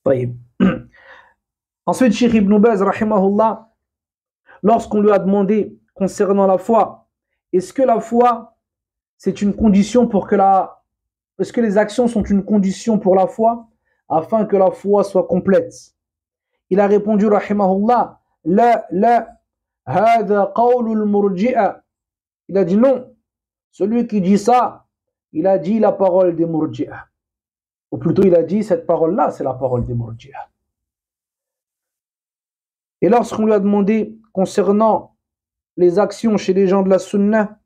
طيب. Ensuite, Cheikh Ibn Baz, rahimahullah, lorsqu'on lui a demandé concernant la foi, est-ce que la foi, c'est une condition pour que la... Est-ce que les actions sont une condition pour la foi, afin que la foi soit complète? Il a répondu, rahimahullah, la, hada qawlul murji'a. Il a dit non. Celui qui dit ça, il a dit la parole des murji'a. Ou plutôt, il a dit cette parole-là, c'est la parole des murji'a. Et lorsqu'on lui a demandé concernant les actions chez les gens de la sunna,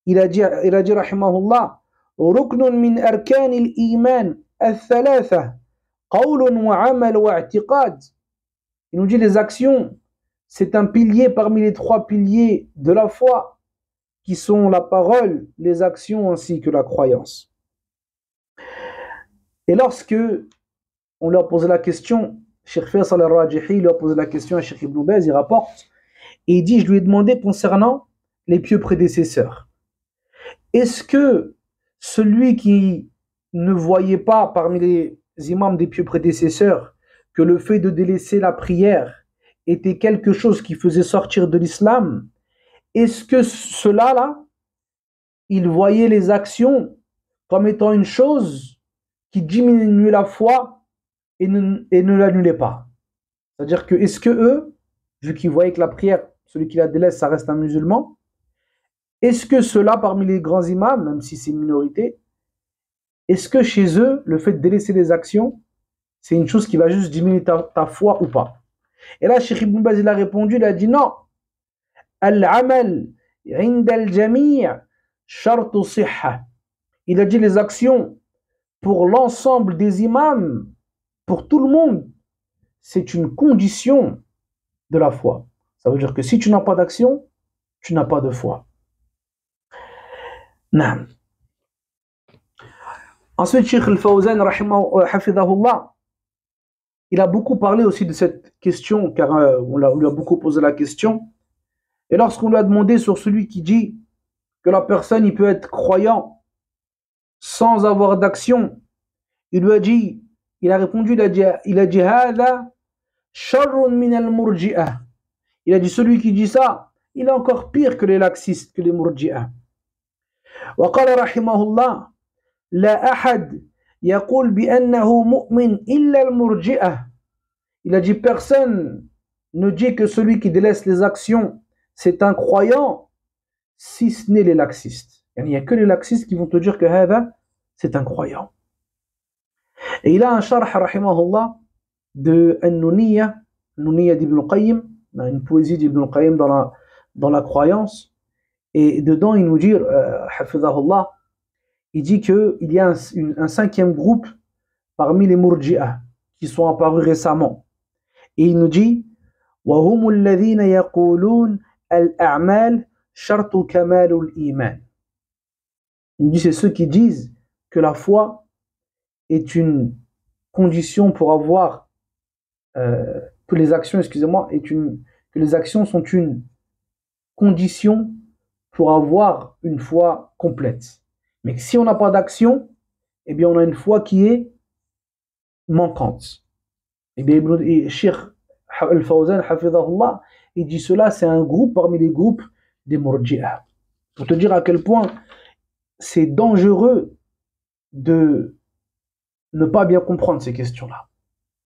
il a dit rahimahullah, ruknun min arkanil iman al-thalatha, qawlun wa amal wa i'tiqad. Il nous dit les actions, c'est un pilier parmi les 3 piliers de la foi, qui sont la parole, les actions ainsi que la croyance. Et lorsque on leur posé la question, Cheikh Faisal al-Rajihi lui a posé la question à Cheikh Ibn Baz, il rapporte, et il dit, je lui ai demandé concernant les pieux prédécesseurs, est-ce que celui qui ne voyait pas parmi les imams des pieux prédécesseurs que le fait de délaisser la prière était quelque chose qui faisait sortir de l'islam, est-ce que cela-là, il voyait les actions comme étant une chose qui diminuait la foi et ne l'annulait pas? C'est-à-dire que, est-ce que eux, vu qu'ils voyaient que la prière, celui qui la délaisse, ça reste un musulman, est-ce que ceux-là, parmi les grands imams, même si c'est une minorité, est-ce que chez eux, le fait de délaisser les actions, c'est une chose qui va juste diminuer ta foi ou pas? Et là, Cheikh Ibn Baz, il a répondu, il a dit non. Al-amal inda al-jami' shartu sihha. Il a dit les actions pour l'ensemble des imams, pour tout le monde, c'est une condition de la foi. Ça veut dire que si tu n'as pas d'action, tu n'as pas de foi. Naam. Ensuite, Cheikh Al-Fawzan, hafidhahullah, il a beaucoup parlé aussi de cette question, car on lui a beaucoup posé la question. Et lorsqu'on lui a demandé sur celui qui dit que la personne, il peut être croyant sans avoir d'action, il lui a dit, il a répondu, il a dit, hada sharrun min al-murji'ah. Il a dit, celui qui dit ça, il est encore pire que les laxistes, que les murji'ah. Wa qala rahimahullah, la ahad yaqul bi annahu mu'min illa al-murji'ah. Il a dit, personne ne dit que celui qui délaisse les actions, c'est un croyant, si ce n'est les laxistes. Il n'y a que les laxistes qui vont te dire que hada, c'est un croyant. Et il a un sharh, rahimahullah, de An-Nuniyya d'Ibn Qayyim, une poésie d'Ibn Qayyim dans la croyance. Et dedans, il nous dit, hafidhahullah, il dit qu'il y a un 5e groupe parmi les murji'ah qui sont apparus récemment. Et il nous dit, وَهُمُ الَّذِينَ يَقُولُونَ الْأَعْمَالِ شَرْطُ كَمَالُ الْإِيمَانِ. Il dit, c'est ceux qui disent que la foi est une condition pour avoir, que les actions, excusez-moi, que les actions sont une condition pour avoir une foi complète. Mais si on n'a pas d'action, eh bien on a une foi qui est manquante. Eh bien, Cheikh Al-Fawzan, hafidhahullah, il dit cela, c'est un groupe parmi les groupes des murji'ah. Pour te dire à quel point c'est dangereux de ne pas bien comprendre ces questions-là.